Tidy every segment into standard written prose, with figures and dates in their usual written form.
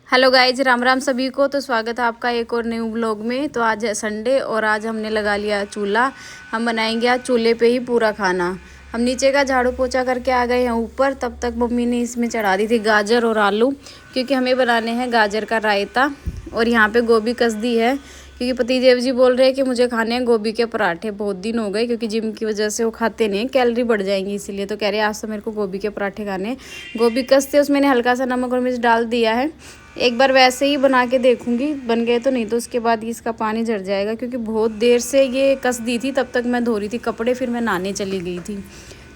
Hello guys, Ram Ram सभी को। तो स्वागत है आपका एक और न्यू व्लॉग में। तो आज है संडे और आज हमने लगा लिया चूल्हा। हम बनाएंगे आज चूल्हे पे ही पूरा खाना। हम नीचे का झाड़ू पोछा करके आ गए हैं ऊपर। तब तक मम्मी ने इसमें चढ़ा दी थी गाजर और आलू, क्योंकि हमें बनाने हैं गाजर का रायता। और यहाँ पे गोभी कस दी है, क्योंकि पतिदेव जी बोल रहे हैं कि मुझे खाने हैं गोभी के पराठे। बहुत दिन हो गए, क्योंकि जिम की वजह से वो खाते नहीं, कैलोरी बढ़ जाएंगी इसीलिए। तो कह रहे हैं आज तो मेरे को गोभी के पराठे खाने हैं। गोभी कसते उसमें मैंने हल्का सा नमक और मिर्च डाल दिया है। एक बार वैसे ही बना के देखूंगी, बन गए तो, नहीं तो उसके बाद इसका पानी झड़ जाएगा, क्योंकि बहुत देर से ये कस दी थी। तब तक मैं धो रही थी कपड़े, फिर मैं नहाने चली गई थी।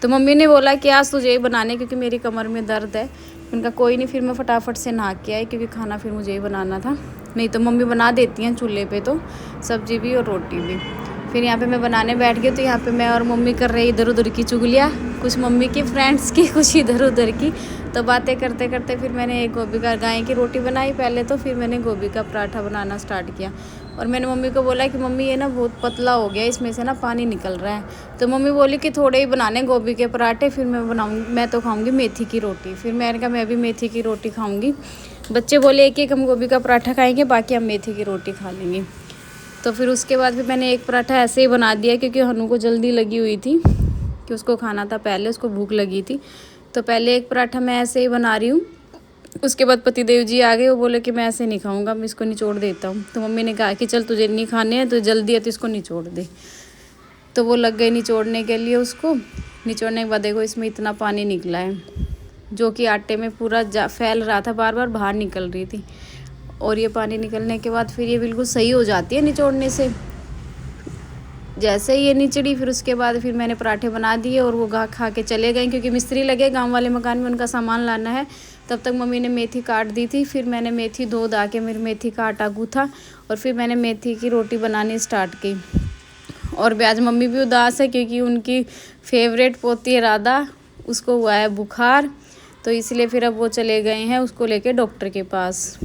तो मम्मी ने बोला कि आज तुझे ही बनाने, क्योंकि मेरी कमर में दर्द है। उनका कोई नहीं, फिर मैं फटाफट से नहा के आई, क्योंकि खाना फिर मुझे ही बनाना था। नहीं तो मम्मी बना देती हैं चूल्हे पे, तो सब्जी भी और रोटी भी। फिर यहाँ पे मैं बनाने बैठ गई। तो यहाँ पे मैं और मम्मी कर रही इधर उधर की चुगलियाँ, कुछ मम्मी की फ्रेंड्स की, कुछ इधर उधर की। तो बातें करते करते फिर मैंने एक गोभी का गाय की रोटी बनाई पहले, तो फिर मैंने गोभी का पराठा बनाना स्टार्ट किया। और मैंने मम्मी को बोला कि मम्मी ये ना बहुत पतला हो गया, इसमें से ना पानी निकल रहा है। तो मम्मी बोली कि थोड़े ही बनाने गोभी के पराठे, फिर मैं बनाऊँगी, मैं तो खाऊँगी मेथी की रोटी। फिर मैंने कहा मैं भी मेथी की रोटी खाऊँगी। बच्चे बोले एक एक हम गोभी का पराठा खाएँगे, बाकी हम मेथी की रोटी खा लेंगे। तो फिर उसके बाद फिर मैंने एक पराठा ऐसे ही बना दिया, क्योंकि हनु को जल्दी लगी हुई थी कि उसको खाना था पहले, उसको भूख लगी थी। तो पहले एक पराठा मैं ऐसे ही बना रही हूँ। उसके बाद पतिदेव जी आ गए, वो बोले कि मैं ऐसे नहीं खाऊंगा, मैं इसको निचोड़ देता हूँ। तो मम्मी ने कहा कि चल तुझे नहीं खाने हैं तो जल्दी है तो इसको निचोड़ दे। तो वो लग गए निचोड़ने के लिए। उसको निचोड़ने के बाद देखो इसमें इतना पानी निकला है, जो कि आटे में पूरा फैल रहा था, बार बार बाहर निकल रही थी। और ये पानी निकलने के बाद फिर ये बिल्कुल सही हो जाती है निचोड़ने से। जैसे ही ये निचड़ी, फिर उसके बाद फिर मैंने पराठे बना दिए और वो खा के चले गए, क्योंकि मिस्त्री लगे गांव वाले मकान में, उनका सामान लाना है। तब तक मम्मी ने मेथी काट दी थी। फिर मैंने मेथी धो धा के मेरी मेथी का आटा गूथा, और फिर मैंने मेथी की रोटी बनानी स्टार्ट की। और आज मम्मी भी उदास है, क्योंकि उनकी फेवरेट पोती है राधा, उसको हुआ है बुखार। तो इसलिए फिर अब वो चले गए हैं उसको लेके डॉक्टर के पास।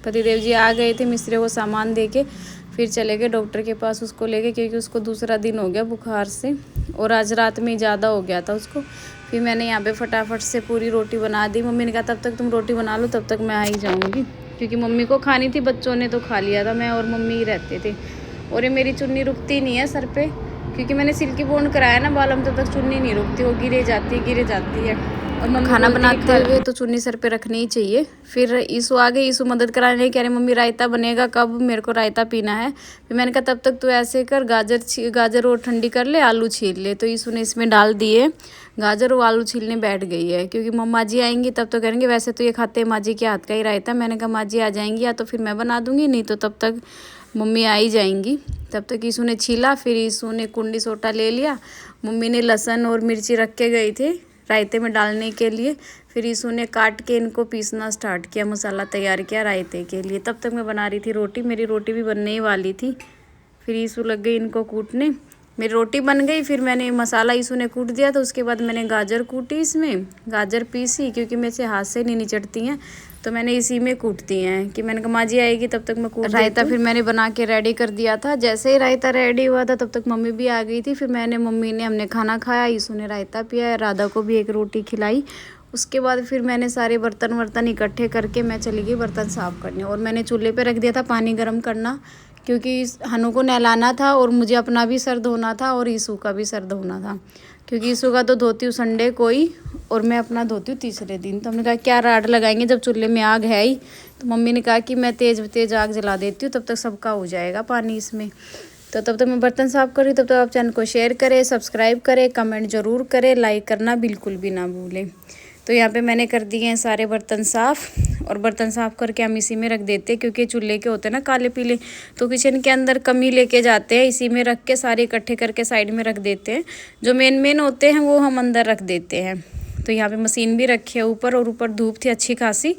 पतिदेव जी आ गए थे मिस्त्री को सामान दे के, फिर चले गए डॉक्टर के पास उसको लेके, क्योंकि उसको दूसरा दिन हो गया बुखार से, और आज रात में ज़्यादा हो गया था उसको। फिर मैंने यहाँ पे फटाफट से पूरी रोटी बना दी। मम्मी ने कहा तब तक तुम रोटी बना लो, तब तक मैं आ ही जाऊँगी, क्योंकि मम्मी को खानी थी, बच्चों ने तो खा लिया था, मैं और मम्मी ही रहते थे। और ये मेरी चुन्नी रुकती नहीं है सर पे, क्योंकि मैंने सिल्की बॉन्ड कराया ना बालों में, तब तक चुन्नी नहीं रुकती, वो गिरे जाती है। और मम्मी खाना बनाते हुए तो चुन्नी सर पे रखनी ही चाहिए। फिर ईसु आ गई, ईसु मदद कराने, कह रहे मम्मी रायता बनेगा कब, मेरे को रायता पीना है। फिर मैंने कहा तब तक तू ऐसे कर, गाजर और ठंडी कर ले, आलू छील ले। तो ईसु ने इसमें डाल दिए गाजर और आलू छीलने बैठ गई है, क्योंकि मम्मा जी आएंगी तब तो करेंगे। वैसे तो ये खाते हैं माँ जी के हाथ का ही रायता। मैंने कहा माँ जी आ जाएंगी या तो फिर मैं बना दूंगी, नहीं तो तब तक मम्मी आ ही जाएंगी। तब तक ईसु ने छीला, फिर ईसु ने कुंडी सोटा ले लिया। मम्मी ने लहसुन और मिर्ची रख के गई थे रायते में डालने के लिए। फिर ईसु ने काट के इनको पीसना स्टार्ट किया, मसाला तैयार किया रायते के लिए। तब तक मैं बना रही थी रोटी, मेरी रोटी भी बनने ही वाली थी। फिर ईसु लग गई इनको कूटने, मेरी रोटी बन गई। फिर मैंने मसाला ईसु ने कूट दिया, तो उसके बाद मैंने गाजर कूटी, इसमें गाजर पीसी, क्योंकि मेरे से हाथ से नहीं निचड़ती हैं, तो मैंने इसी में कूटती हैं। कि मैंने कहा माँ जी आएगी तब तक मैं कूट रायता फिर मैंने बना के रेडी कर दिया था। जैसे ही रायता रेडी हुआ था तब तक मम्मी भी आ गई थी। फिर मम्मी ने हमने खाना खाया, ईसु ने रायता पिया, राधा को भी एक रोटी खिलाई। उसके बाद फिर मैंने सारे बर्तन वर्तन इकट्ठे करके मैं चली गई बर्तन साफ़ करने। और मैंने चूल्हे पे रख दिया था पानी गर्म करना, क्योंकि हनु को नहलाना था, और मुझे अपना भी सर धोना था, और ईसु का भी सर धोना था, क्योंकि ईसु का तो धोती हूँ संडे को ही, और मैं अपना धोती हूँ तीसरे दिन। तो हमने कहा क्या राड लगाएंगे जब चूल्हे में आग है ही। तो मम्मी ने कहा कि मैं तेज़ आग जला देती हूँ, तब तक सबका हो जाएगा पानी इसमें। तो तब तक मैं बर्तन साफ़ कर रही हूँ। तब तक आप चैनल को शेयर करें, सब्सक्राइब करें, कमेंट ज़रूर करें, लाइक करना बिल्कुल भी ना भूलें। तो यहाँ पे मैंने कर दिए हैं सारे बर्तन साफ़, और बर्तन साफ़ करके हम इसी में रख देते हैं, क्योंकि चूल्हे के होते हैं ना काले पीले, तो किचन के अंदर कमी लेके जाते हैं। इसी में रख के सारे इकट्ठे करके साइड में रख देते हैं। जो मेन होते हैं वो हम अंदर रख देते हैं। तो यहाँ पे मशीन भी रखी है ऊपर, और ऊपर धूप थी अच्छी खासी।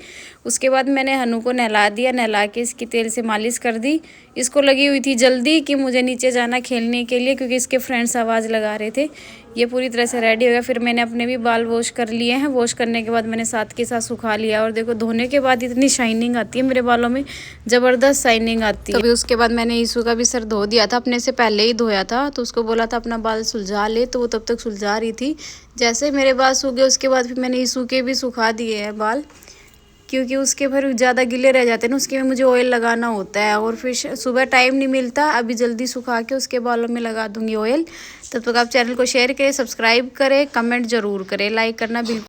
उसके बाद मैंने हनु को नहला दिया, नहला के इसकी तेल से मालिश कर दी। इसको लगी हुई थी जल्दी कि मुझे नीचे जाना खेलने के लिए, क्योंकि इसके फ्रेंड्स आवाज़ लगा रहे थे। ये पूरी तरह से रेडी हो गया। फिर मैंने अपने भी बाल वॉश कर लिए हैं। वॉश करने के बाद मैंने साथ के साथ सुखा लिया, और देखो धोने के बाद इतनी शाइनिंग आती है मेरे बालों में, ज़बरदस्त शाइनिंग आती है। तो उसके बाद मैंने ईसु का भी सर धो दिया था, अपने से पहले ही धोया था। तो उसको बोला था अपना बाल सुलझा ले, तो वो तब तक सुलझा रही थी। जैसे मेरे बाल सूख गए उसके बाद फिर मैंने ईसु के भी सुखा दिए हैं बाल। क्योंकि उसके फिर ज़्यादा गीले रह जाते हैं ना, उसके में मुझे ऑयल लगाना होता है और फिर सुबह टाइम नहीं मिलता। अभी जल्दी सुखा के उसके बालों में लगा दूँगी ऑयल। तब तक आप चैनल को शेयर करें, सब्सक्राइब करें, कमेंट ज़रूर करें, लाइक करना बिल्कुल